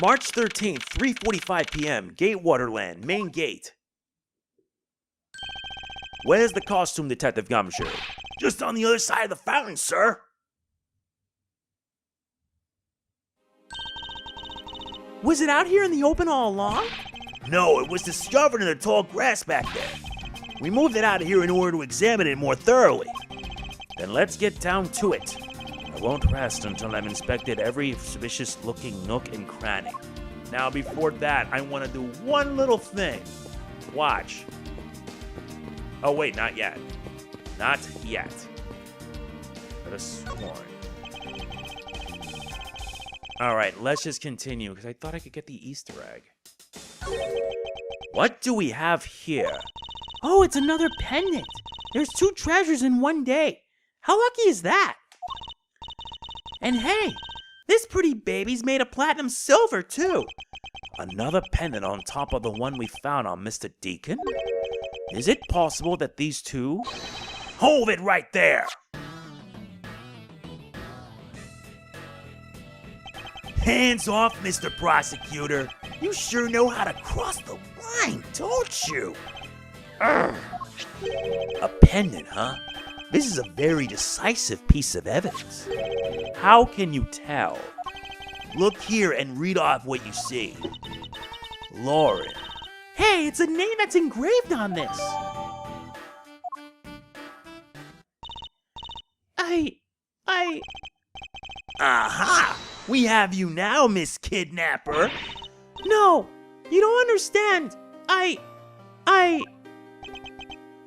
March 13th, 3:45 p.m., Gatewaterland, main gate. Where's the costume detective Gumshoe? Just on the other side of the fountain, sir. Was it out here in the open all along? No, it was discovered in the tall grass back there. We moved it out of here in order to examine it more thoroughly. Then let's get down to it. I won't rest until I've inspected every suspicious-looking nook and cranny. Now, before that, I want to do one little thing. Watch. Oh, wait, not yet. Not yet. Could have sworn. Alright, let's just continue, because I thought I could get the Easter egg. What do we have here? Oh, it's another pendant. There's 2 treasures in one day. How lucky is that? And hey, this pretty baby's made of platinum silver, too. Another pendant on top of the one we found on Mr. Deacon? Is it possible that these two... Hold it right there! Hands off, Mr. Prosecutor. You sure know how to cross the line, don't you? Urgh. A pendant, huh? This is a very decisive piece of evidence. How can you tell? Look here and read off what you see. Lauren. Hey, it's a name that's engraved on this. Aha! We have you now, Miss Kidnapper. No, you don't understand.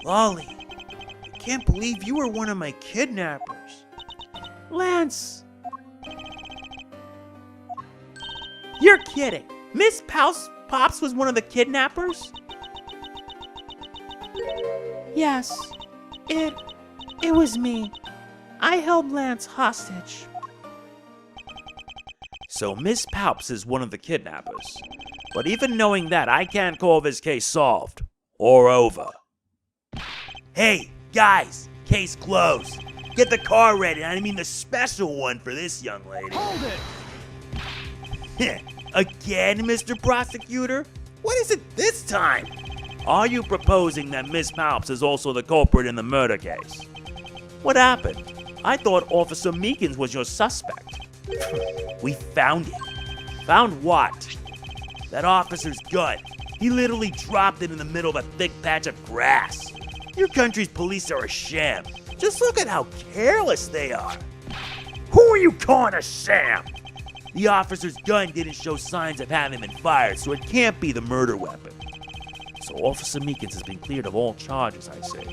Lolly, I can't believe you were one of my kidnappers. Lance. You're kidding. Miss Paups was one of the kidnappers? Yes, it was me. I held Lance hostage. So Miss Paups is one of the kidnappers. But even knowing that, I can't call this case solved. Or over. Hey, guys! Case closed. Get the car ready. I mean the special one for this young lady. Hold it! Again, Mr. Prosecutor? What is it this time? Are you proposing that Miss Paups is also the culprit in the murder case? What happened? I thought Officer Meekins was your suspect. We found it. Found what? That officer's gun. He literally dropped it in the middle of a thick patch of grass. Your country's police are a sham. Just look at how careless they are. Who are you calling a sham? The officer's gun didn't show signs of having been fired, so it can't be the murder weapon. So Officer Meekins has been cleared of all charges, I say.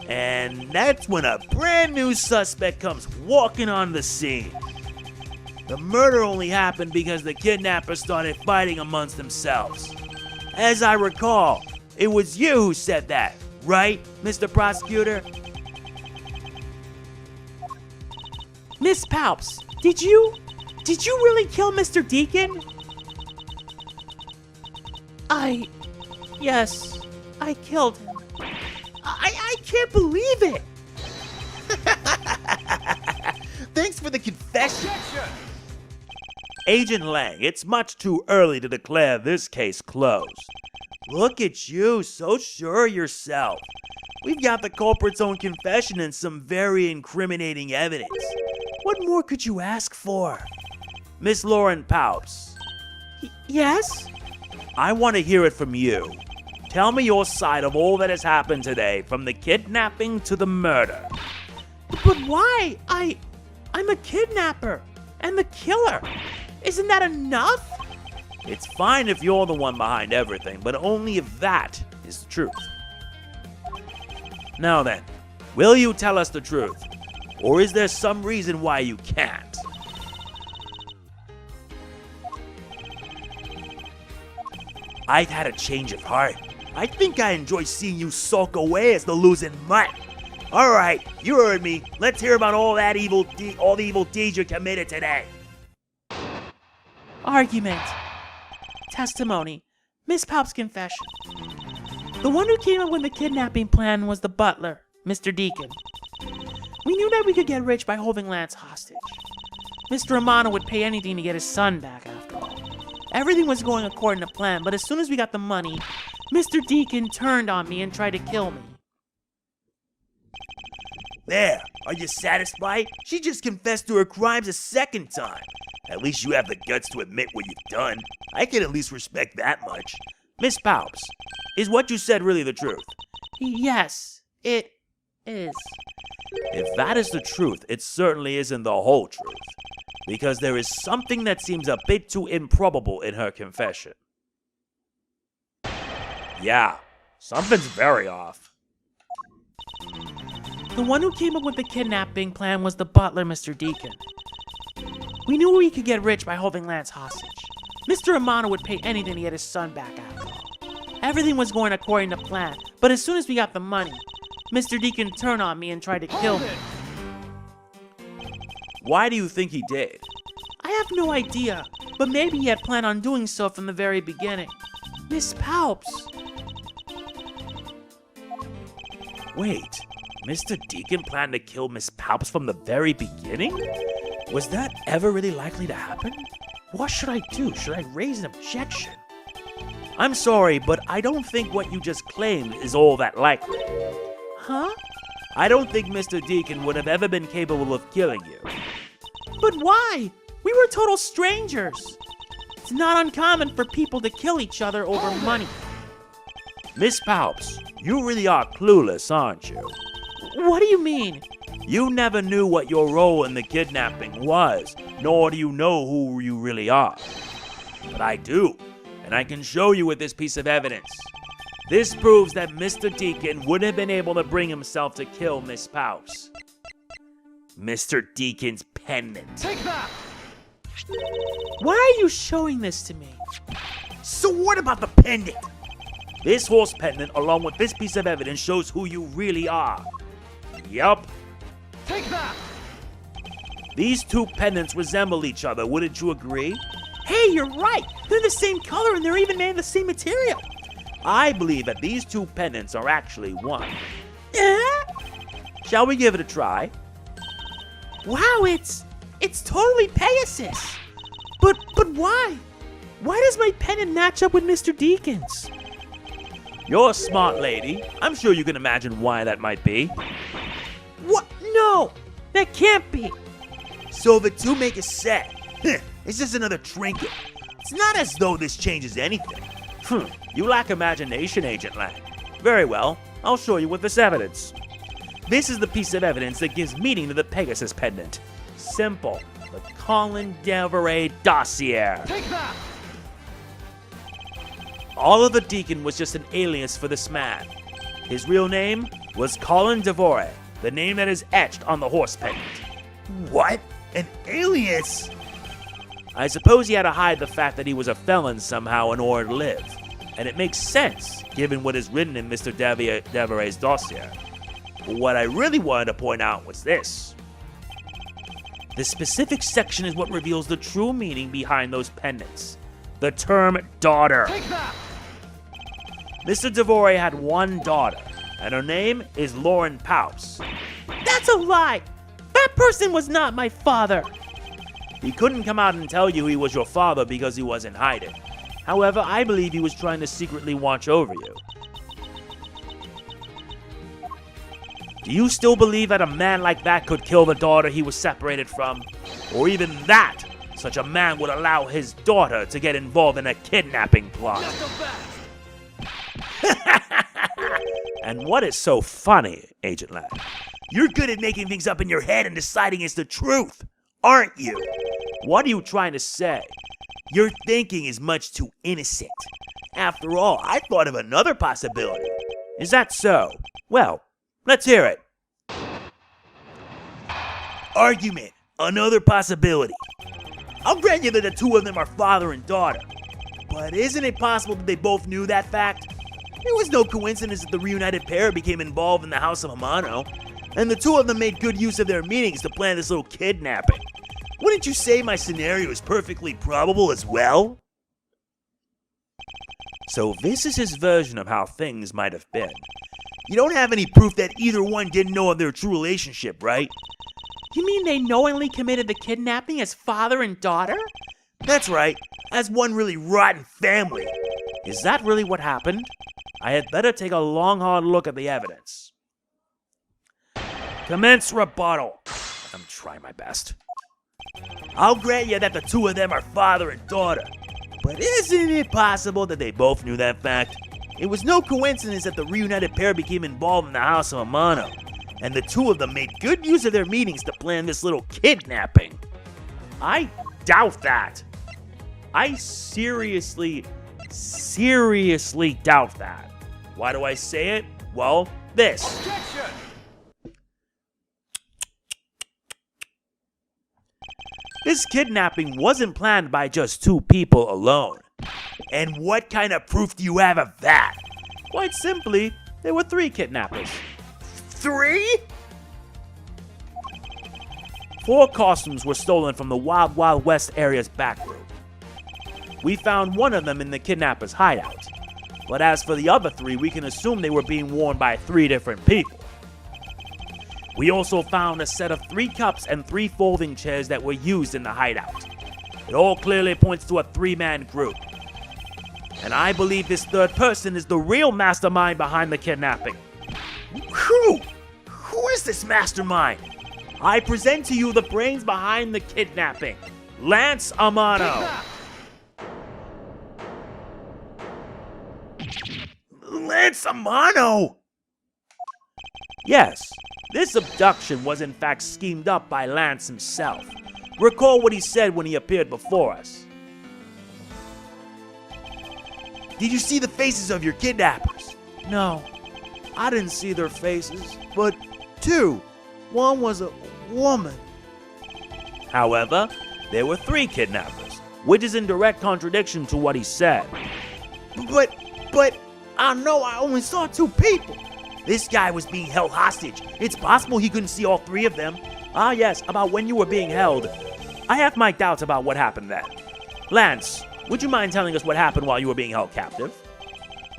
And that's when a brand new suspect comes walking on the scene. The murder only happened because the kidnappers started fighting amongst themselves. As I recall, it was you who said that, right, Mr. Prosecutor? Miss Paups, did you really kill Mr. Deacon? Yes, I killed him. I can't believe it! Thanks for the confession. Agent Lang, it's much too early to declare this case closed. Look at you, so sure of yourself. We've got the culprit's own confession and some very incriminating evidence. What more could you ask for? Miss Lauren Paups. Yes? I want to hear it from you. Tell me your side of all that has happened today, from the kidnapping to the murder. But why? I'm a kidnapper and the killer. Isn't that enough? It's fine if you're the one behind everything, but only if that is the truth. Now then, will you tell us the truth? Or is there some reason why you can't? I've had a change of heart. I think I enjoy seeing you sulk away as the losing mutt. Alright, you heard me. Let's hear about all the evil deeds you committed today. Argument. Testimony. Miss Paups' confession. The one who came up with the kidnapping plan was the butler, Mr. Deacon. We knew that we could get rich by holding Lance hostage. Mr. Amano would pay anything to get his son back, after all. Everything was going according to plan, but as soon as we got the money, Mr. Deacon turned on me and tried to kill me. There, are you satisfied? She just confessed to her crimes a second time. At least you have the guts to admit what you've done. I can at least respect that much. Miss Paups, is what you said really the truth? Yes, it is. If that is the truth, it certainly isn't the whole truth. Because there is something that seems a bit too improbable in her confession. Yeah, something's very off. The one who came up with the kidnapping plan was the butler, Mr. Deacon. We knew we could get rich by holding Lance hostage. Mr. Amano would pay anything to get his son back out. Everything was going according to plan, but as soon as we got the money, Mr. Deacon turned on me and tried to kill me. Why do you think he did? I have no idea, but maybe he had planned on doing so from the very beginning. Miss Paups. Wait, Mr. Deacon planned to kill Miss Paups from the very beginning? Was that ever really likely to happen? What should I do? Should I raise an objection? I'm sorry, but I don't think what you just claimed is all that likely. Huh? I don't think Mr. Deacon would have ever been capable of killing you. But why? We were total strangers. It's not uncommon for people to kill each other over money. Miss Paups, you really are clueless, aren't you? What do you mean? You never knew what your role in the kidnapping was, nor do you know who you really are. But I do, and I can show you with this piece of evidence. This proves that Mr. Deacon wouldn't have been able to bring himself to kill Miss Paups. Mr. Deacon's pendant. Take that! Why are you showing this to me? So what about the pendant? This horse pendant, along with this piece of evidence, shows who you really are. Yup. Take that! These two pendants resemble each other, wouldn't you agree? Hey, you're right! They're the same color and they're even made of the same material. I believe that these two pendants are actually one. Eh? Shall we give it a try? Wow, it's totally Pegasus. But why? Why does my pendant match up with Mr. Deacon's? You're a smart lady. I'm sure you can imagine why that might be. What? No, that can't be. So the two make a set. It's just another trinket. It's not as though this changes anything. You lack imagination, Agent Lang. Very well, I'll show you with this evidence. This is the piece of evidence that gives meaning to the Pegasus pendant. Simple. The Colin Devorae dossier. Take that! Oliver Deacon was just an alias for this man. His real name was Colin Devorae, the name that is etched on the horse pendant. What? An alias? I suppose he had to hide the fact that he was a felon somehow in order to live. And it makes sense, given what is written in Mr. Devorae's dossier. But what I really wanted to point out was this. The specific section is what reveals the true meaning behind those pendants. The term daughter. Take that! Mr. Devorae had one daughter, and her name is Lauren Paups. That's a lie. That person was not my father. He couldn't come out and tell you he was your father because he was in hiding. However, I believe he was trying to secretly watch over you. Do you still believe that a man like that could kill the daughter he was separated from? Or even that such a man would allow his daughter to get involved in a kidnapping plot? Not so fast! And what is so funny, Agent Lang? You're good at making things up in your head and deciding it's the truth, aren't you? What are you trying to say? Your thinking is much too innocent. After all, I thought of another possibility. Is that so? Well, let's hear it. Argument. Another possibility. I'll grant you that the two of them are father and daughter. But isn't it possible that they both knew that fact? It was no coincidence that the reunited pair became involved in the House of Amano, and the two of them made good use of their meetings to plan this little kidnapping. Wouldn't you say my scenario is perfectly probable as well? So this is his version of how things might have been. You don't have any proof that either one didn't know of their true relationship, right? You mean they knowingly committed the kidnapping as father and daughter? That's right. as one really rotten family. Is that really what happened? I had better take a long, hard look at the evidence. Commence rebuttal. I'm trying my best. I'll grant you that the two of them are father and daughter. But isn't it possible that they both knew that fact? It was no coincidence that the reunited pair became involved in the house of Amano, and the two of them made good use of their meetings to plan this little kidnapping. I doubt that. I seriously doubt that. Why do I say it? Well, this. Objection! This kidnapping wasn't planned by just two people alone. And what kind of proof do you have of that? Quite simply, there were 3 kidnappers. 3? 4 costumes were stolen from the Wild Wild West area's back room. We found one of them in the kidnapper's hideout. But as for the other 3, we can assume they were being worn by 3 different people. We also found a set of 3 cups and 3 folding chairs that were used in the hideout. It all clearly points to a 3-man group. And I believe this third person is the real mastermind behind the kidnapping. Who is this mastermind? I present to you the brains behind the kidnapping, Lance Amano. Lance Amano? Yes, this abduction was in fact schemed up by Lance himself. Recall what he said when he appeared before us. Did you see the faces of your kidnappers? No, I didn't see their faces, but 2. One was a woman. However, there were 3 kidnappers, which is in direct contradiction to what he said. But, I know I only saw 2 people. This guy was being held hostage. It's possible he couldn't see all 3 of them. Ah yes, about when you were being held. I have my doubts about what happened then. Lance, would you mind telling us what happened while you were being held captive?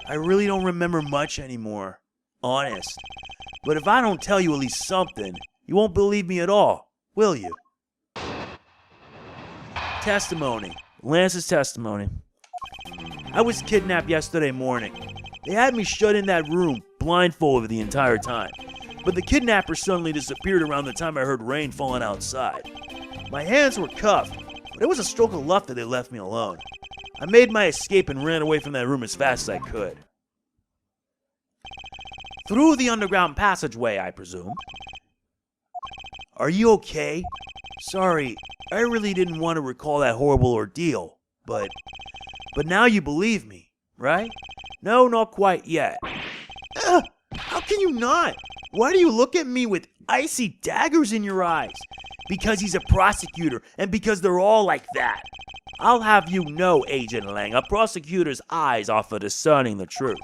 I really don't remember much anymore. Honest. But if I don't tell you at least something, you won't believe me at all, will you? Testimony. Lance's testimony. I was kidnapped yesterday morning. They had me shut in that room, blindfolded the entire time. But the kidnappers suddenly disappeared around the time I heard rain falling outside. My hands were cuffed, but it was a stroke of luck that they left me alone. I made my escape and ran away from that room as fast as I could. Through the underground passageway, I presume. Are you okay? Sorry, I really didn't want to recall that horrible ordeal, but now you believe me, right? No, not quite yet. How can you not? Why do you look at me with icy daggers in your eyes? Because he's a prosecutor, and because they're all like that. I'll have you know, Agent Lang, a prosecutor's eyes are for discerning the truth.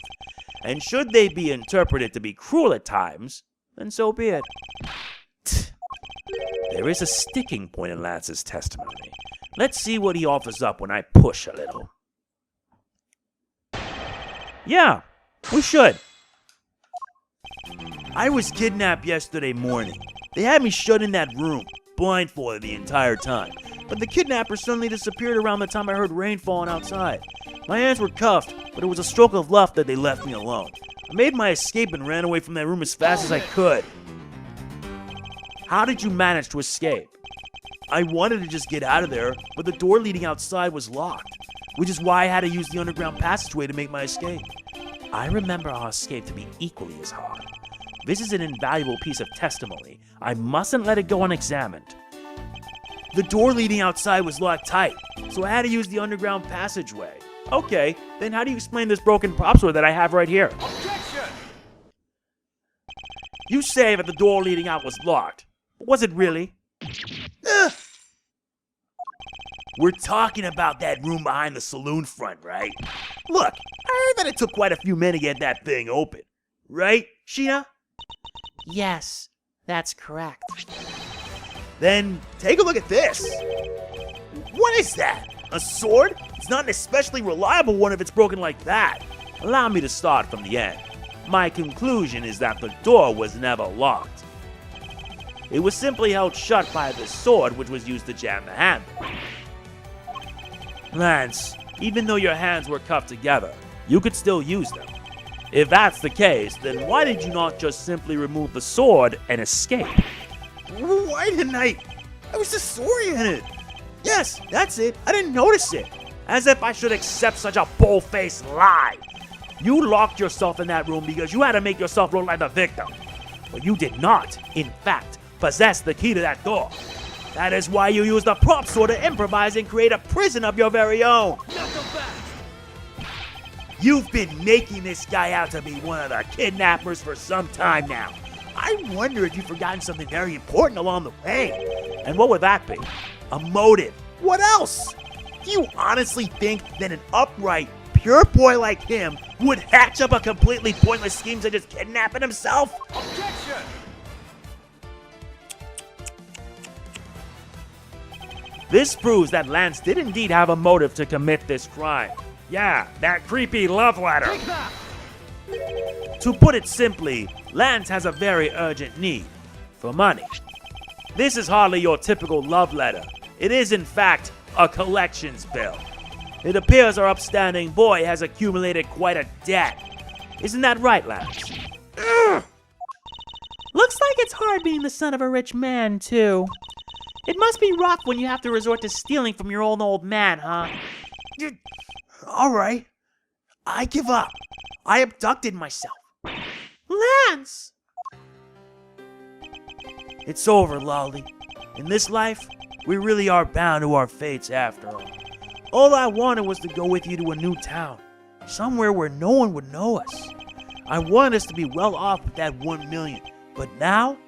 And should they be interpreted to be cruel at times, then so be it. There is a sticking point in Lance's testimony. Let's see what he offers up when I push a little. Yeah, we should. I was kidnapped yesterday morning. They had me shut in that room, blindfolded the entire time. But the kidnappers suddenly disappeared around the time I heard rain falling outside. My hands were cuffed, but it was a stroke of luck that they left me alone. I made my escape and ran away from that room as fast as I could. How did you manage to escape? I wanted to just get out of there, but the door leading outside was locked, which is why I had to use the underground passageway to make my escape. I remember our escape to be equally as hard. This is an invaluable piece of testimony. I mustn't let it go unexamined. The door leading outside was locked tight, so I had to use the underground passageway. Okay, then how do you explain this broken prop sword that I have right here? Objection! You say that the door leading out was locked. Was it really? We're talking about that room behind the saloon front, right? Look, I heard that it took quite a few men to get that thing open. Right, Sheena? Yes, that's correct. Then take a look at this. What is that? A sword? It's not an especially reliable one if it's broken like that. Allow me to start from the end. My conclusion is that the door was never locked. It was simply held shut by the sword which was used to jam the handle. Lance, even though your hands were cuffed together, you could still use them. If that's the case, then why did you not just simply remove the sword and escape? Why didn't I was disoriented. Yes, that's it. I didn't notice it. As if I should accept such a bull-faced lie. You locked yourself in that room because you had to make yourself look like the victim. But you did not, in fact, possess the key to that door. That is why you used the prop sword to improvise and create a prison of your very own. You've been making this guy out to be one of the kidnappers for some time now. I wonder if you've forgotten something very important along the way. And what would that be? A motive. What else? Do you honestly think that an upright, pure boy like him would hatch up a completely pointless scheme to just kidnapping himself? Objection! This proves that Lance did indeed have a motive to commit this crime. Yeah, that creepy love letter. Take that! To put it simply, Lance has a very urgent need for money. This is hardly your typical love letter. It is, in fact, a collections bill. It appears our upstanding boy has accumulated quite a debt. Isn't that right, Lance? Looks like it's hard being the son of a rich man, too. It must be rough when you have to resort to stealing from your old man, huh? Alright. I give up. I abducted myself. Lance! It's over, Lolly. In this life, we really are bound to our fates after all. All I wanted was to go with you to a new town, somewhere where no one would know us. I wanted us to be well off with that 1 million, but now,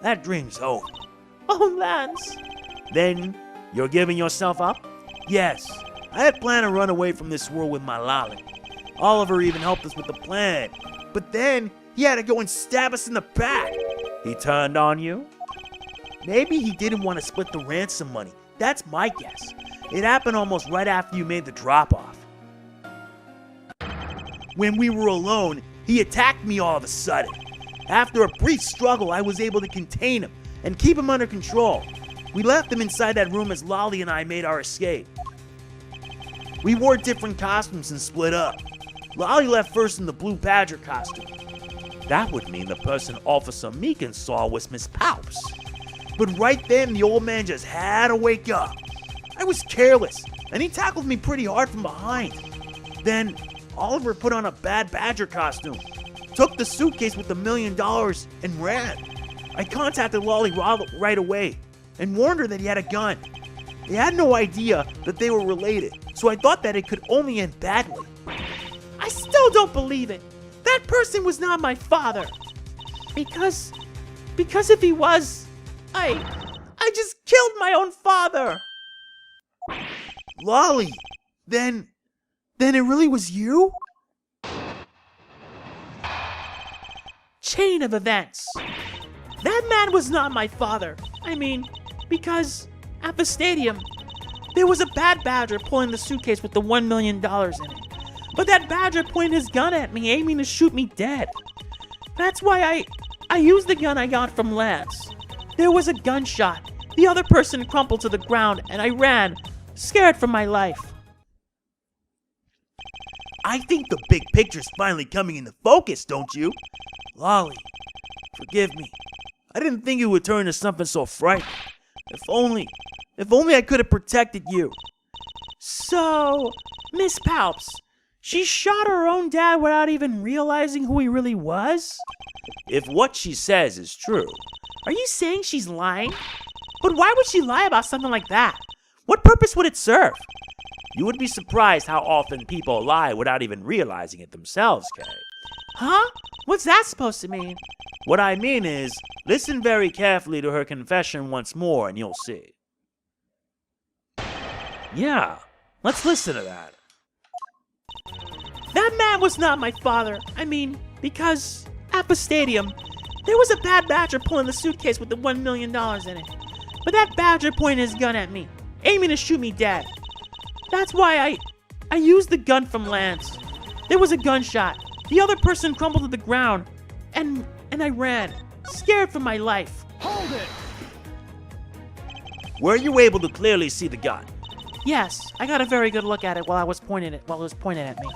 that dream's over. Oh, Lance. Then, you're giving yourself up? Yes, I had planned to run away from this world with my Lolly. Oliver even helped us with the plan, but then he had to go and stab us in the back. He turned on you? Maybe he didn't want to split the ransom money. That's my guess. It happened almost right after you made the drop-off. When we were alone, he attacked me all of a sudden. After a brief struggle, I was able to contain him and keep him under control. We left him inside that room as Lolly and I made our escape. We wore different costumes and split up. Lolly left first in the Blue Badger costume. That would mean the person Officer Meekin saw was Miss Paups. But right then, the old man just had to wake up. I was careless, and he tackled me pretty hard from behind. Then, Oliver put on a Bad Badger costume, took the suitcase with the $1 million, and ran. I contacted Lolly right away, and warned her that he had a gun. He had no idea that they were related, so I thought that it could only end badly. I still don't believe it. That person was not my father. Because if he was, I just killed my own father. Lolly, then it really was you? Chain of events. That man was not my father. I mean, because at the stadium, there was a Bad Badger pulling the suitcase with the $1 million in it. But that Badger pointed his gun at me, aiming to shoot me dead. That's why I used the gun I got from Lance. There was a gunshot. The other person crumpled to the ground, and I ran, scared for my life. I think the big picture's finally coming into focus, don't you? Lolly, forgive me. I didn't think it would turn into something so frightening. If only I could have protected you. So, Miss Paups, she shot her own dad without even realizing who he really was? If what she says is true. Are you saying she's lying? But why would she lie about something like that? What purpose would it serve? You would be surprised how often people lie without even realizing it themselves, Kay. Huh? What's that supposed to mean? What I mean is, listen very carefully to her confession once more and you'll see. Yeah, let's listen to that. That man was not my father. I mean, because at the stadium, there was a Bad Badger pulling the suitcase with the $1 million in it. But that Badger pointed his gun at me, aiming to shoot me dead. That's why I used the gun from Lance. There was a gunshot. The other person crumpled to the ground, and I ran, scared for my life. Hold it! Were you able to clearly see the gun? Yes, I got a very good look at it while it was pointed at me.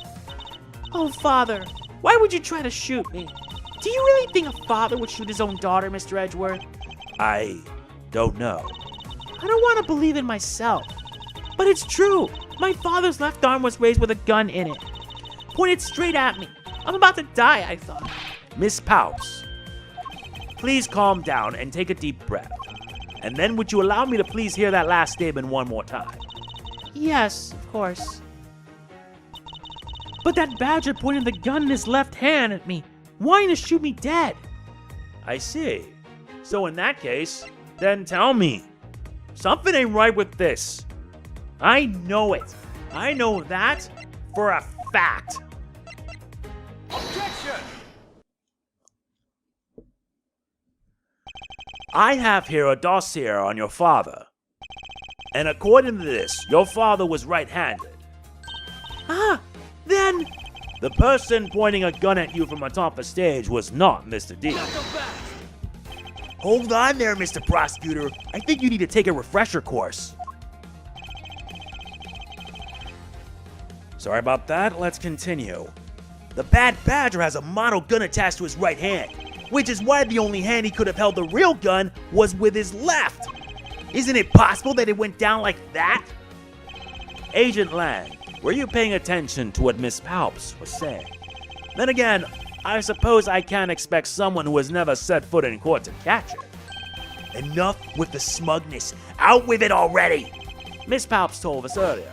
Oh, Father, why would you try to shoot me? Do you really think a father would shoot his own daughter, Mr. Edgeworth? I don't know. I don't want to believe it myself. But it's true. My father's left arm was raised with a gun in it. Pointed straight at me. I'm about to die, I thought. Miss Paups, please calm down and take a deep breath. And then would you allow me to please hear that last statement one more time? Yes, of course. But that badger pointed the gun in his left hand at me, wanting to shoot me dead. I see. So in that case, then tell me. Something ain't right with this. I know it. I know that for a fact. Objection! I have here a dossier on your father. And according to this, your father was right-handed. Ah, then... The person pointing a gun at you from atop the stage was not Mr. Deacon. Hold on there, Mr. Prosecutor. I think you need to take a refresher course. Sorry about that. Let's continue. The Bad Badger has a model gun attached to his right hand, which is why the only hand he could have held the real gun was with his left. Isn't it possible that it went down like that? Agent Lang, were you paying attention to what Miss Paups was saying? Then again, I suppose I can't expect someone who has never set foot in court to catch it. Enough with the smugness. Out with it already! Miss Paups told us earlier.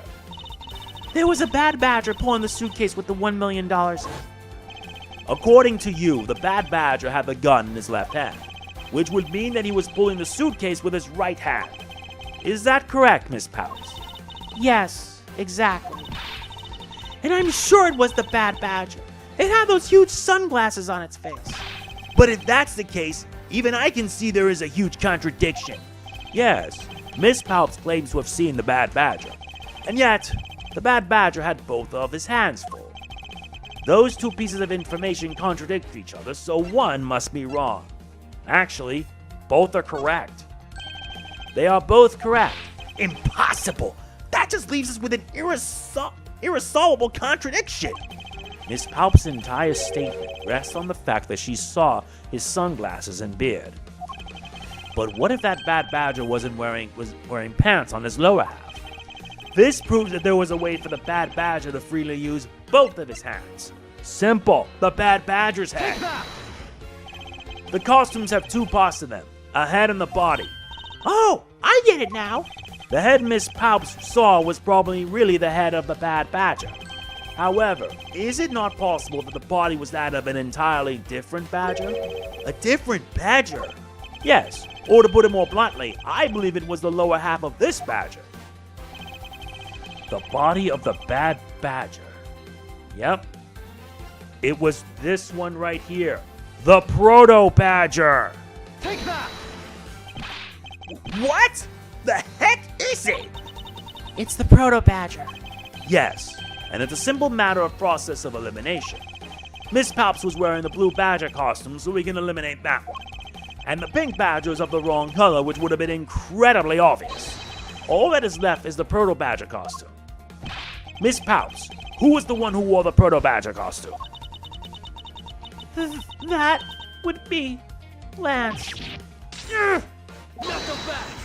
There was a bad badger pulling the suitcase with the $1 million in it. According to you, the Bad Badger had the gun in his left hand, which would mean that he was pulling the suitcase with his right hand. Is that correct, Miss Paups? Yes, exactly. And I'm sure it was the bad badger. It had those huge sunglasses on its face. But if that's the case, even I can see there is a huge contradiction. Yes, Miss Paups claims to have seen the Bad Badger, and yet, the Bad Badger had both of his hands full. Those two pieces of information contradict each other, so one must be wrong. Actually, both are correct. They are both correct. Impossible! That just leaves us with an irresolvable contradiction. Miss Paups' entire statement rests on the fact that she saw his sunglasses and beard. But what if that Bad Badger was wearing pants on his lower half? This proves that there was a way for the Bad Badger to freely use both of his hands. Simple, the Bad Badger's head. The costumes have two parts to them, a head and the body. Oh, I get it now. The head Miss Paups saw was probably really the head of the Bad Badger. However, is it not possible that the body was that of an entirely different badger? A different badger? Yes, or to put it more bluntly, I believe it was the lower half of this badger. The body of the Bad Badger. Yep. It was this one right here. The Proto-Badger. Take that! What the heck is it? It's the proto-badger. Yes, and it's a simple matter of process of elimination. Miss Paups was wearing the blue badger costume, so we can eliminate that one. And the pink badger is of the wrong color, which would have been incredibly obvious. All that is left is the Proto-Badger costume. Miss Paups, who was the one who wore the Proto-Badger costume? That would be Lance. Not so fast!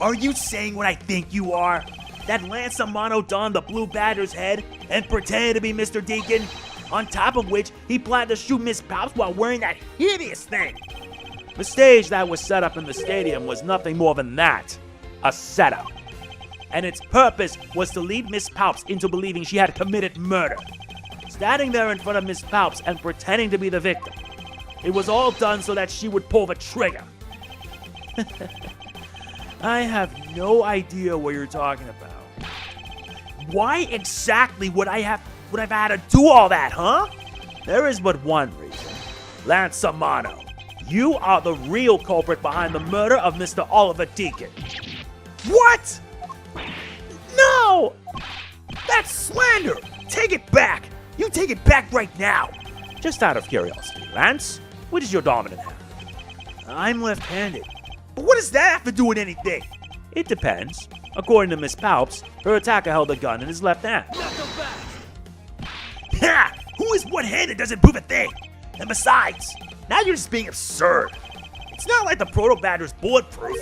Are you saying what I think you are? That Lance Amano donned the blue badger's head and pretended to be Mr. Deacon? On top of which, he planned to shoot Miss Paups while wearing that hideous thing. The stage that was set up in the stadium was nothing more than that, a setup. And its purpose was to lead Miss Paups into believing she had committed murder. Standing there in front of Miss Paups and pretending to be the victim. It was all done so that she would pull the trigger. I have no idea what you're talking about. Why exactly would I have had to do all that, huh? There is but one reason. Lance Amano, you are the real culprit behind the murder of Mr. Oliver Deacon. What? No! That's slander! Take it back! You take it back right now! Just out of curiosity, Lance, which is your dominant hand? I'm left-handed. But what does that have to do with anything? It depends. According to Miss Paups, her attacker held a gun in his left hand. Ha! Who is one-handed doesn't prove a thing. And besides, now you're just being absurd. It's not like the Proto Badger's bulletproof.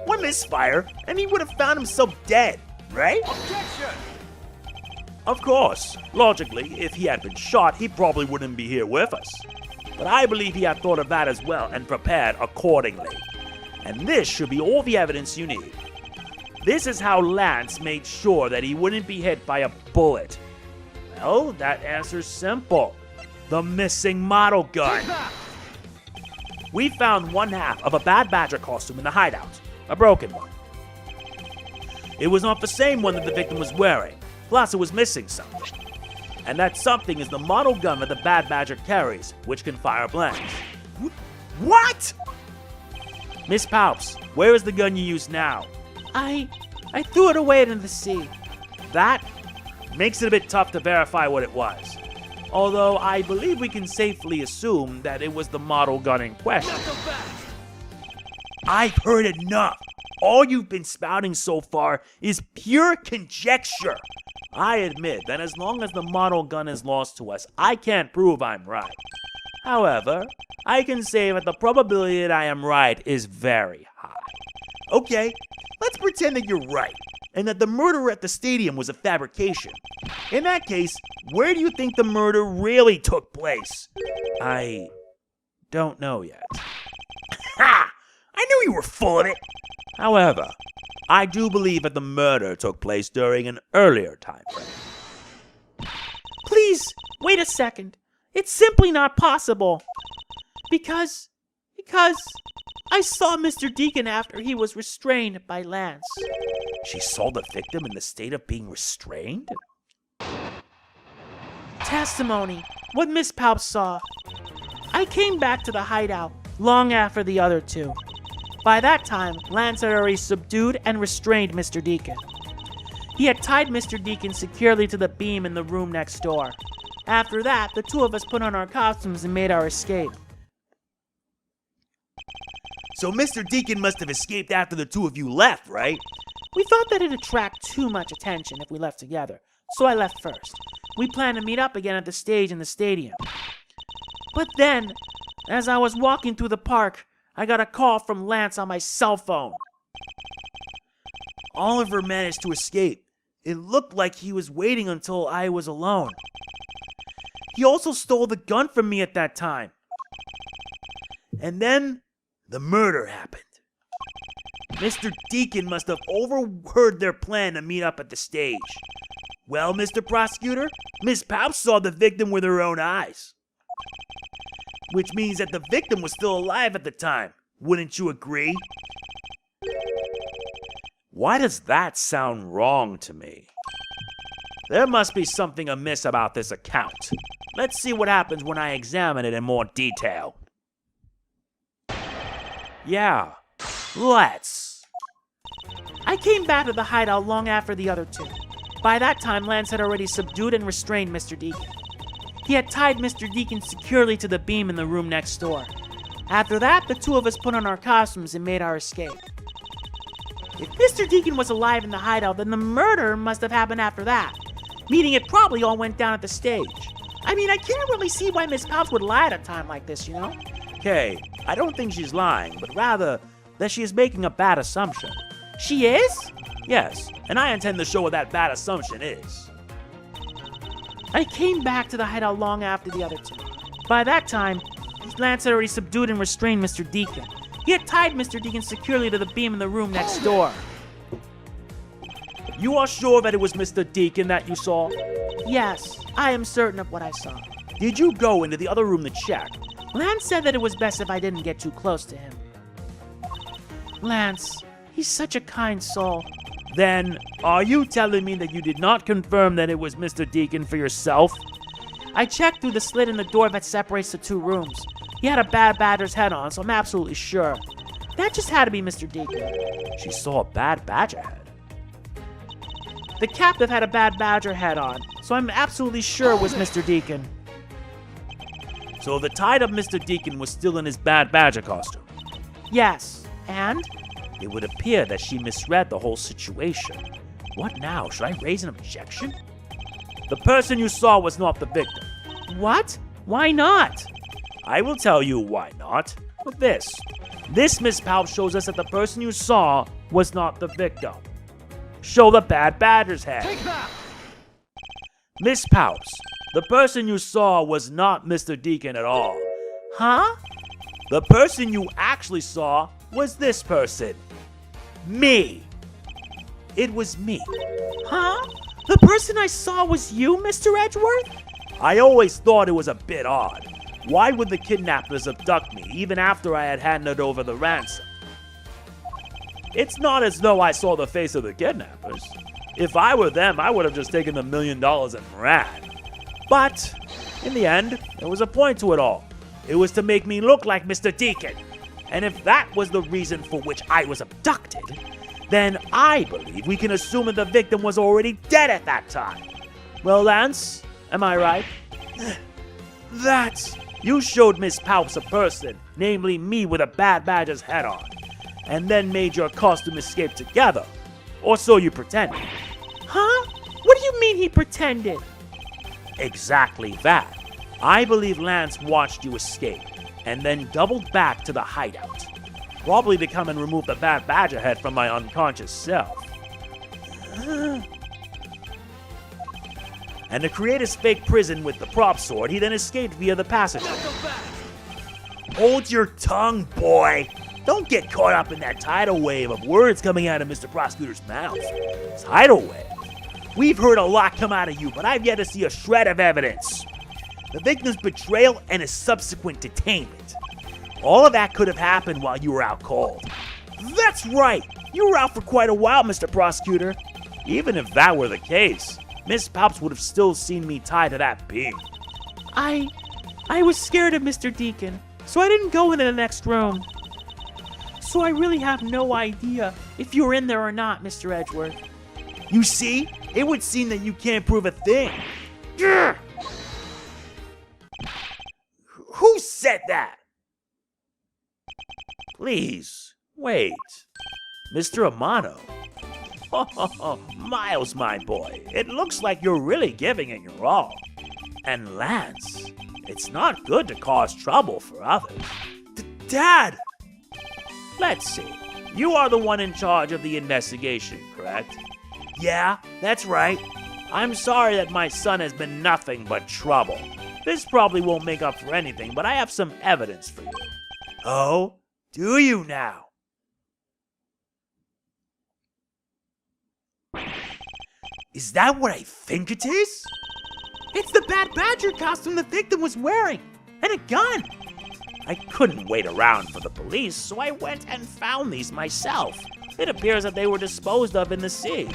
One misfire, and he would have found himself dead, right? Of course, logically, if he had been shot, he probably wouldn't be here with us. But I believe he had thought of that as well and prepared accordingly. And this should be all the evidence you need. This is how Lance made sure that he wouldn't be hit by a bullet. Well, that answer's simple. The missing model gun. We found one half of a Bad Badger costume in the hideout, a broken one. It was not the same one that the victim was wearing, plus it was missing something. And that something is the model gun that the Bad Badger carries, which can fire blanks. What? Miss Paups, where is the gun you use now? I threw it away into the sea. That makes it a bit tough to verify what it was. Although I believe we can safely assume that it was the model gun in question. I've heard enough. All you've been spouting so far is pure conjecture. I admit that as long as the model gun is lost to us, I can't prove I'm right. However, I can say that the probability that I am right is very high. Okay, let's pretend that you're right, and that the murder at the stadium was a fabrication. In that case, where do you think the murder really took place? I don't know yet. Ha! I knew you were full of it. However, I do believe that the murder took place during an earlier time frame. Please, wait a second. It's simply not possible. Because I saw Mr. Deacon after he was restrained by Lance. She saw the victim in the state of being restrained? Testimony. What Miss Paups saw. I came back to the hideout long after the other two. By that time, Lance had already subdued and restrained Mr. Deacon. He had tied Mr. Deacon securely to the beam in the room next door. After that, the two of us put on our costumes and made our escape. So Mr. Deacon must have escaped after the two of you left, right? We thought that it'd attract too much attention if we left together, so I left first. We planned to meet up again at the stage in the stadium. But then, as I was walking through the park, I got a call from Lance on my cell phone. Oliver managed to escape. It looked like he was waiting until I was alone. He also stole the gun from me at that time. And then, the murder happened. Mr. Deacon must have overheard their plan to meet up at the stage. Well, Mr. Prosecutor, Miss Paups saw the victim with her own eyes. Which means that the victim was still alive at the time. Wouldn't you agree? Why does that sound wrong to me? There must be something amiss about this account. Let's see what happens when I examine it in more detail. Yeah, let's. I came back to the hideout long after the other two. By that time, Lance had already subdued and restrained Mr. Deacon. He had tied Mr. Deacon securely to the beam in the room next door. After that, the two of us put on our costumes and made our escape. If Mr. Deacon was alive in the hideout, then the murder must have happened after that, meaning it probably all went down at the stage. I mean, I can't really see why Miss Paups would lie at a time like this, you know? Okay, I don't think she's lying, but rather that she is making a bad assumption. She is? Yes, and I intend to show what that bad assumption is. I came back to the hideout long after the other two. By that time, Lance had already subdued and restrained Mr. Deacon. He had tied Mr. Deacon securely to the beam in the room next door. You are sure that it was Mr. Deacon that you saw? Yes, I am certain of what I saw. Did you go into the other room to check? Lance said that it was best if I didn't get too close to him. Lance, he's such a kind soul. Then, are you telling me that you did not confirm that it was Mr. Deacon for yourself? I checked through the slit in the door that separates the two rooms. He had a Bad Badger's head on, so I'm absolutely sure. That just had to be Mr. Deacon. She saw a Bad Badger head. The captive had a Bad Badger head on, so I'm absolutely sure it was Mr. Deacon. So the tied-up Mr. Deacon was still in his Bad Badger costume? Yes, and? It would appear that she misread the whole situation. What now? Should I raise an objection? The person you saw was not the victim. What? Why not? I will tell you why not. With this. This Miss Paups shows us that the person you saw was not the victim. Show the bad badger's head. Take that! Miss Paups, the person you saw was not Mr. Deacon at all. Huh? The person you actually saw was this person. Me. It was me. Huh? The person I saw was you, Mr. Edgeworth? I always thought it was a bit odd. Why would the kidnappers abduct me even after I had handed over the ransom? It's not as though I saw the face of the kidnappers. If I were them, I would have just taken the $1 million and ran. But, in the end, there was a point to it all. It was to make me look like Mr. Deacon. And if that was the reason for which I was abducted, then I believe we can assume that the victim was already dead at that time. Well, Lance, am I right? That's... You showed Miss Paups a person, namely me with a bad badger's head on, and then made your costume escape together. Or so you pretended. Huh? What do you mean he pretended? Exactly that. I believe Lance watched you escape, and then doubled back to the hideout. Probably to come and remove the bad badger head from my unconscious self. And to create his fake prison with the prop sword, he then escaped via the passage. Hold your tongue, boy! Don't get caught up in that tidal wave of words coming out of Mr. Prosecutor's mouth. Tidal wave? We've heard a lot come out of you, but I've yet to see a shred of evidence. The victim's betrayal and his subsequent detainment. All of that could have happened while you were out cold. That's right! You were out for quite a while, Mr. Prosecutor. Even if that were the case, Miss Paups would have still seen me tied to that beam. I was scared of Mr. Deacon, so I didn't go into the next room. So I really have no idea if you were in there or not, Mr. Edgeworth. You see? It would seem that you can't prove a thing. Grr! Who said that? Please, wait. Mr. Amano. Oh, Miles, my boy, it looks like you're really giving it your all. And Lance, it's not good to cause trouble for others. Dad! Let's see. You are the one in charge of the investigation, correct? Yeah, that's right. I'm sorry that my son has been nothing but trouble. This probably won't make up for anything, but I have some evidence for you. Oh? Do you now? Is that what I think it is? It's the Bad Badger costume the victim was wearing, and a gun. I couldn't wait around for the police, so I went and found these myself. It appears that they were disposed of in the sea.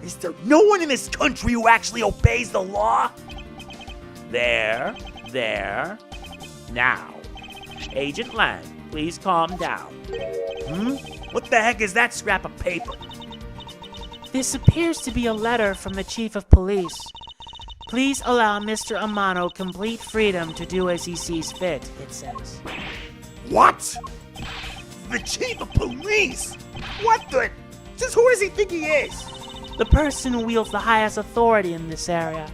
Is there no one in this country who actually obeys the law? There. Now, Agent Lang, please calm down. What the heck is that scrap of paper? This appears to be a letter from the Chief of Police. Please allow Mr. Amano complete freedom to do as he sees fit, it says. What? The Chief of Police? What the? Just who does he think he is? The person who wields the highest authority in this area.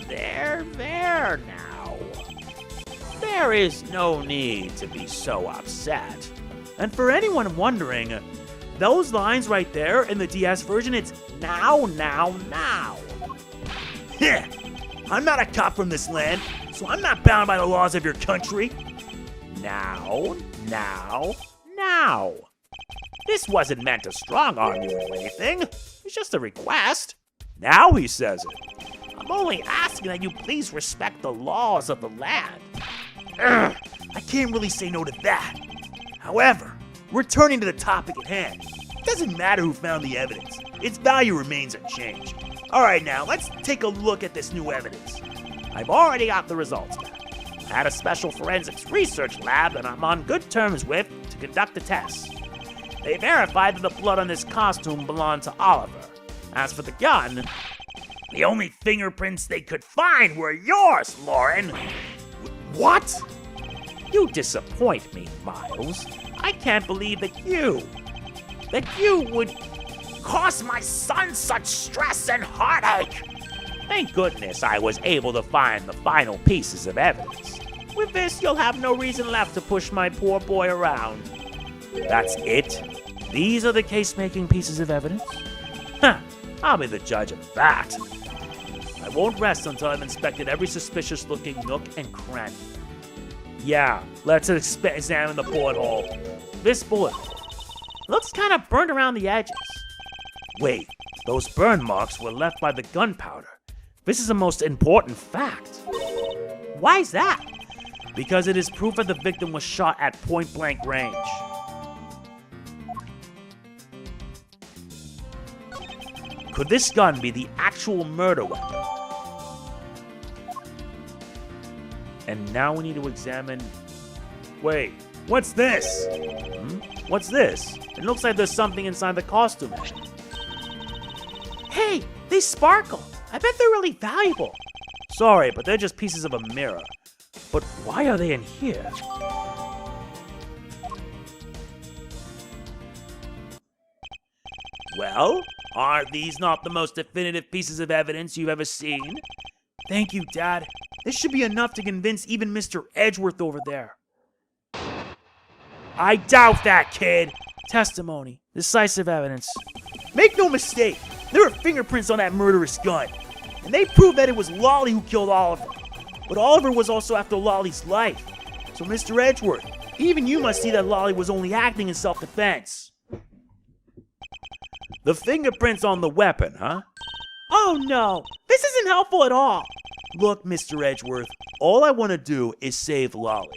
There now. There is no need to be so upset. And for anyone wondering, those lines right there in the DS version, it's now. Heh, I'm not a cop from this land, so I'm not bound by the laws of your country. Now. This wasn't meant to strong-arm you or anything. It's just a request. Now he says it. I'm only asking that you please respect the laws of the land. I can't really say no to that. However, returning to the topic at hand, it doesn't matter who found the evidence. Its value remains unchanged. Alright now, let's take a look at this new evidence. I've already got the results back. I had a special forensics research lab that I'm on good terms with to conduct the tests. They verified that the blood on this costume belonged to Oliver. As for the gun, the only fingerprints they could find were yours, Lauren. What? You disappoint me, Miles. I can't believe that you would cause my son such stress and heartache. Thank goodness I was able to find the final pieces of evidence. With this, you'll have no reason left to push my poor boy around. That's it? These are the case-making pieces of evidence? Huh, I'll be the judge of that. I won't rest until I've inspected every suspicious-looking nook and cranny. Yeah, let's examine the bullet hole. This bullet hole Looks kind of burnt around the edges. Wait, those burn marks were left by the gunpowder. This is a most important fact. Why's that? Because it is proof that the victim was shot at point-blank range. Could this gun be the actual murder weapon? And now we need to examine... Wait, what's this? What's this? It looks like there's something inside the costume. Hey, they sparkle. I bet they're really valuable. Sorry, but they're just pieces of a mirror. But why are they in here? Well, are these not the most definitive pieces of evidence you've ever seen? Thank you, Dad. This should be enough to convince even Mr. Edgeworth over there. I doubt that, kid. Testimony. Decisive evidence. Make no mistake, there are fingerprints on that murderous gun. And they prove that it was Lolly who killed Oliver. But Oliver was also after Lolly's life. So, Mr. Edgeworth, even you must see that Lolly was only acting in self-defense. The fingerprints on the weapon, huh? Oh no, this isn't helpful at all. Look, Mr. Edgeworth, all I want to do is save Lolly.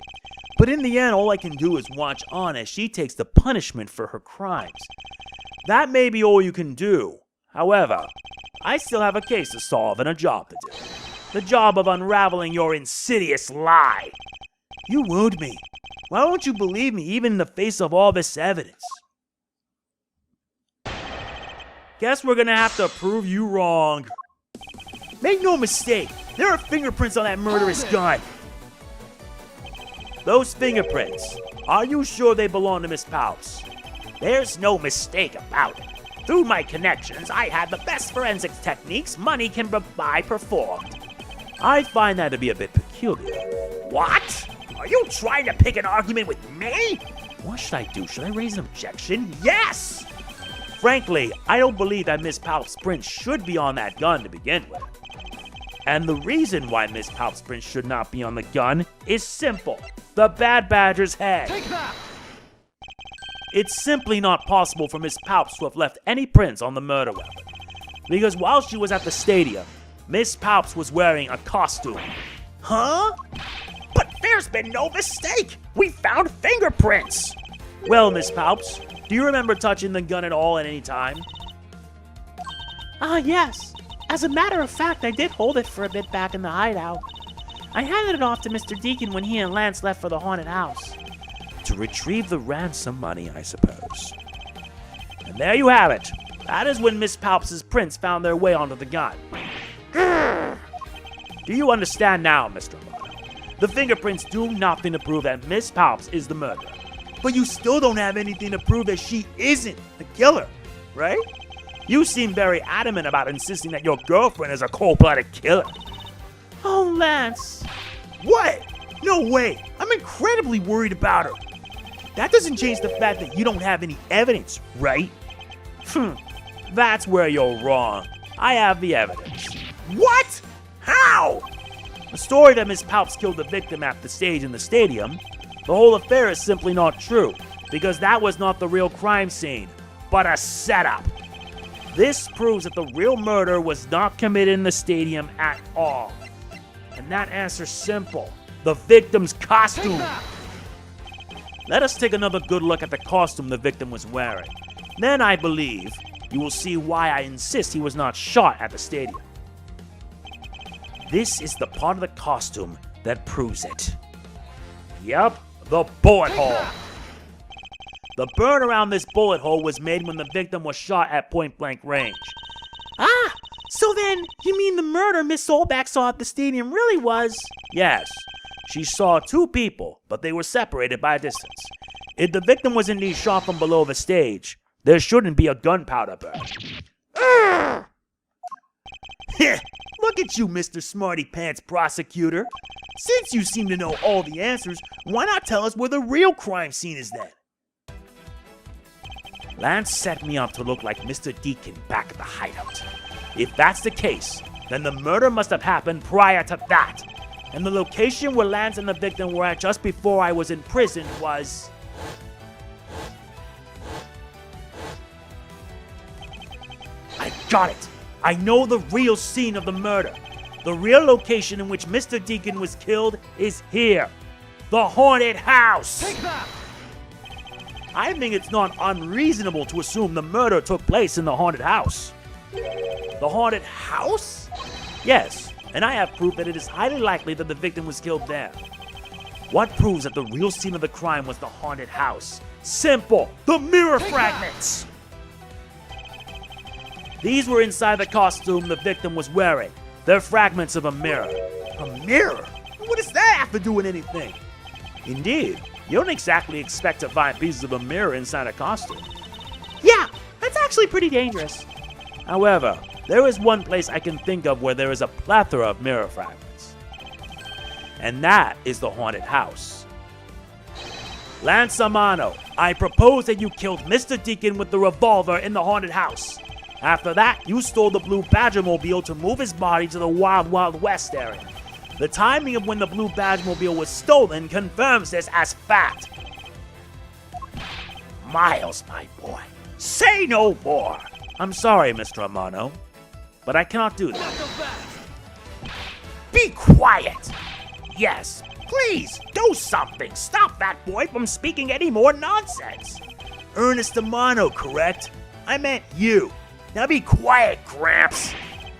But in the end, all I can do is watch on as she takes the punishment for her crimes. That may be all you can do. However, I still have a case to solve and a job to do. The job of unraveling your insidious lie. You wound me. Why won't you believe me even in the face of all this evidence? Guess we're gonna have to prove you wrong. Make no mistake, there are fingerprints on that murderous gun. Those fingerprints, are you sure they belong to Miss Paups? There's no mistake about it. Through my connections, I had the best forensics techniques money can buy performed. I find that to be a bit peculiar. What? Are you trying to pick an argument with me? What should I do? Should I raise an objection? Yes! Frankly, I don't believe that Miss Paups' print should be on that gun to begin with. And the reason why Miss Paups' print should not be on the gun is simple. The Bad Badger's head. Take that! It's simply not possible for Miss Paups to have left any prints on the murder weapon. Because while she was at the stadium, Miss Paups was wearing a costume. Huh? But there's been no mistake! We found fingerprints! Well, Miss Paups, do you remember touching the gun at all at any time? Yes. As a matter of fact, I did hold it for a bit back in the hideout. I handed it off to Mr. Deacon when he and Lance left for the haunted house. To retrieve the ransom money, I suppose. And there you have it. That is when Miss Paups' prints found their way onto the gun. Do you understand now, Mr. Amano? The fingerprints do nothing to prove that Miss Paups is the murderer. But you still don't have anything to prove that she isn't the killer, right? You seem very adamant about insisting that your girlfriend is a cold-blooded killer. Oh, Lance. What? No way. I'm incredibly worried about her. That doesn't change the fact that you don't have any evidence, right? That's where you're wrong. I have the evidence. What? How? The story that Miss Paups killed the victim at the stage in the stadium, the whole affair is simply not true, because that was not the real crime scene, but a setup. This proves that the real murder was not committed in the stadium at all. And that answer's simple. The victim's costume. Let us take another good look at the costume the victim was wearing. Then I believe you will see why I insist he was not shot at the stadium. This is the part of the costume that proves it. Yep, the bullet hole. The burn around this bullet hole was made when the victim was shot at point-blank range. So then, you mean the murder Miss Solback saw at the stadium really was... Yes, She saw two people, but they were separated by a distance. If the victim was indeed shot from below the stage, there shouldn't be a gunpowder burn. Look at you, Mr. Smarty Pants Prosecutor. Since you seem to know all the answers, why not tell us where the real crime scene is then? Lance set me up to look like Mr. Deacon back at the hideout. If that's the case, then the murder must have happened prior to that. And the location where Lance and the victim were at just before I was in prison was... I got it! I know the real scene of the murder. The real location in which Mr. Deacon was killed is here. The haunted house! Take that! I think it's not unreasonable to assume the murder took place in the haunted house. The haunted house? Yes, and I have proof that it is highly likely that the victim was killed there. What proves that the real scene of the crime was the haunted house? Simple! The mirror fragments! These were inside the costume the victim was wearing. They're fragments of a mirror. A mirror? What does that have to do with anything? Indeed, you don't exactly expect to find pieces of a mirror inside a costume. Yeah, that's actually pretty dangerous. However, there is one place I can think of where there is a plethora of mirror fragments. And that is the haunted house. Lance Amano, I propose that you killed Mr. Deacon with the revolver in the haunted house. After that, you stole the blue Badgermobile to move his body to the Wild Wild West area. The timing of when the blue Badgermobile was stolen confirms this as fact. Miles, my boy, say no more. I'm sorry, Mr. Amano, but I cannot do that. Be quiet! Yes, please, do something. Stop that boy from speaking any more nonsense. Ernest Amano, correct? I meant you. Now be quiet, Gramps.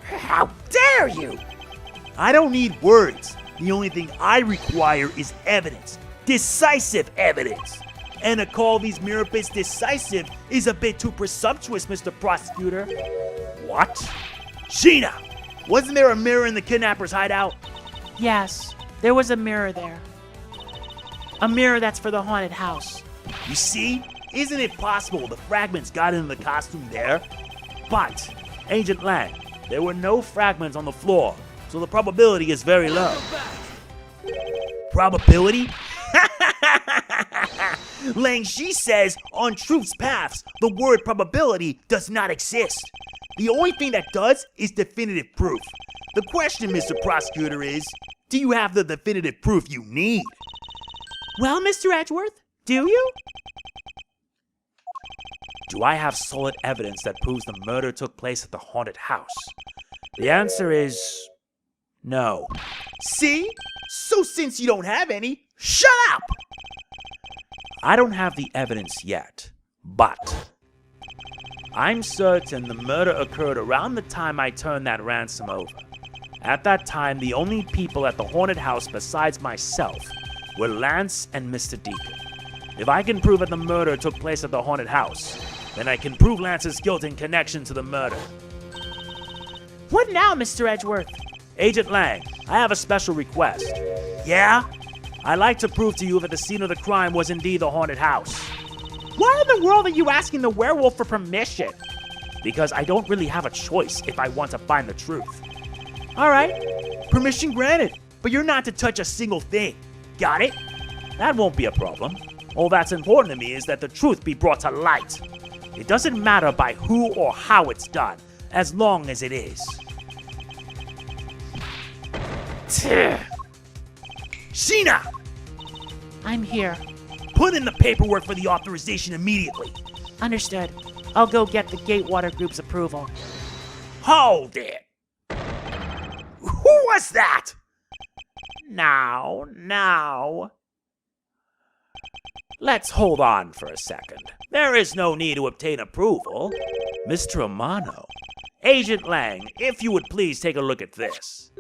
How dare you! I don't need words. The only thing I require is evidence. Decisive evidence. And to call these mirror bits decisive is a bit too presumptuous, Mr. Prosecutor. What? Sheena! Wasn't there a mirror in the kidnapper's hideout? Yes, there was a mirror there. A mirror that's for the haunted house. You see? Isn't it possible the fragments got into the costume there? But, Agent Lang, there were no fragments on the floor, so the probability is very low. Probability? Lang, she says on Truth's Paths, the word probability does not exist. The only thing that does is definitive proof. The question, Mr. Prosecutor, is, do you have the definitive proof you need? Well, Mr. Edgeworth, do you? Do I have solid evidence that proves the murder took place at the haunted house? The answer is no. See? So since you don't have any, shut up! I don't have the evidence yet, but I'm certain the murder occurred around the time I turned that ransom over. At that time, the only people at the haunted house besides myself were Lance and Mr. Deacon. If I can prove that the murder took place at the haunted house, then I can prove Lance's guilt in connection to the murder. What now, Mr. Edgeworth? Agent Lang, I have a special request. Yeah? I'd like to prove to you that the scene of the crime was indeed the haunted house. Why in the world are you asking the werewolf for permission? Because I don't really have a choice if I want to find the truth. All right. Permission granted, but you're not to touch a single thing. Got it? That won't be a problem. All that's important to me is that the truth be brought to light. It doesn't matter by who or how it's done, as long as it is. Sheena! I'm here. Put in the paperwork for the authorization immediately. Understood. I'll go get the Gatewater Group's approval. Hold it! Who was that? Now. Let's hold on for a second. There is no need to obtain approval. Mr. Amano. Agent Lang, if you would please take a look at this.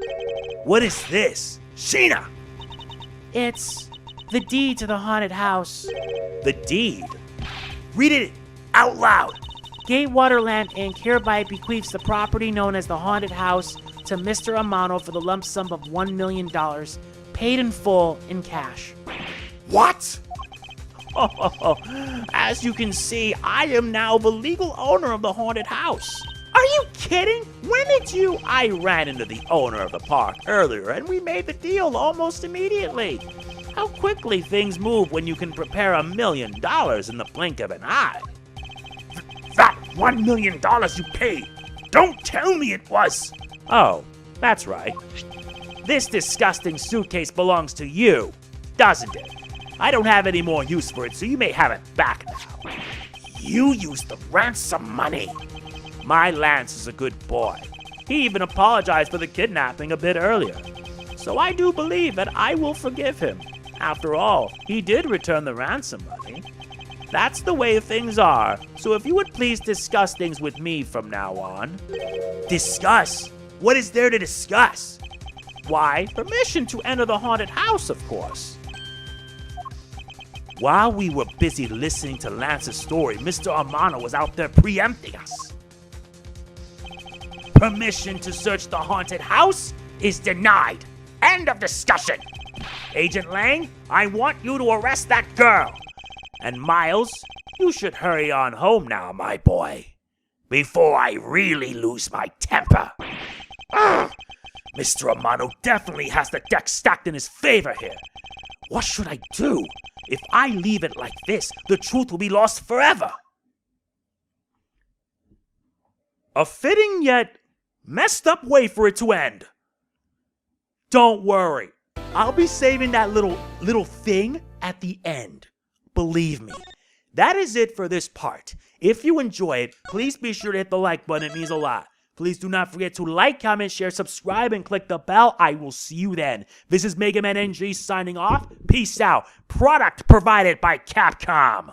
What is this? Sheena! It's the deed to the haunted house. The deed? Read it out loud. Gatewater Land Inc. hereby bequeaths the property known as the haunted house to Mr. Amano for the lump sum of $1 million paid in full in cash. What? As you can see, I am now the legal owner of the haunted house. Are you kidding? When did you? I ran into the owner of the park earlier and we made the deal almost immediately. How quickly things move when you can prepare $1 million in the blink of an eye. That $1 million you paid. Don't tell me it was. Oh, that's right. This disgusting suitcase belongs to you, doesn't it? I don't have any more use for it, so you may have it back now. You used the ransom money. My Lance is a good boy. He even apologized for the kidnapping a bit earlier. So I do believe that I will forgive him. After all, he did return the ransom money. That's the way things are, so if you would please discuss things with me from now on. Discuss? What is there to discuss? Why, permission to enter the haunted house, of course. While we were busy listening to Lance's story, Mr. Amano was out there preempting us. Permission to search the haunted house is denied. End of discussion. Agent Lang, I want you to arrest that girl. And Miles, you should hurry on home now, my boy, before I really lose my temper. Mr. Amano definitely has the deck stacked in his favor here. What should I do? If I leave it like this, the truth will be lost forever. A fitting yet messed up way for it to end. Don't worry, I'll be saving that little thing at the end. Believe me. That is it for this part. If you enjoy it, please be sure to hit the like button. It means a lot. Please do not forget to like, comment, share, subscribe, and click the bell. I will see you then. This is MegamanNG signing off. Peace out. Product provided by Capcom.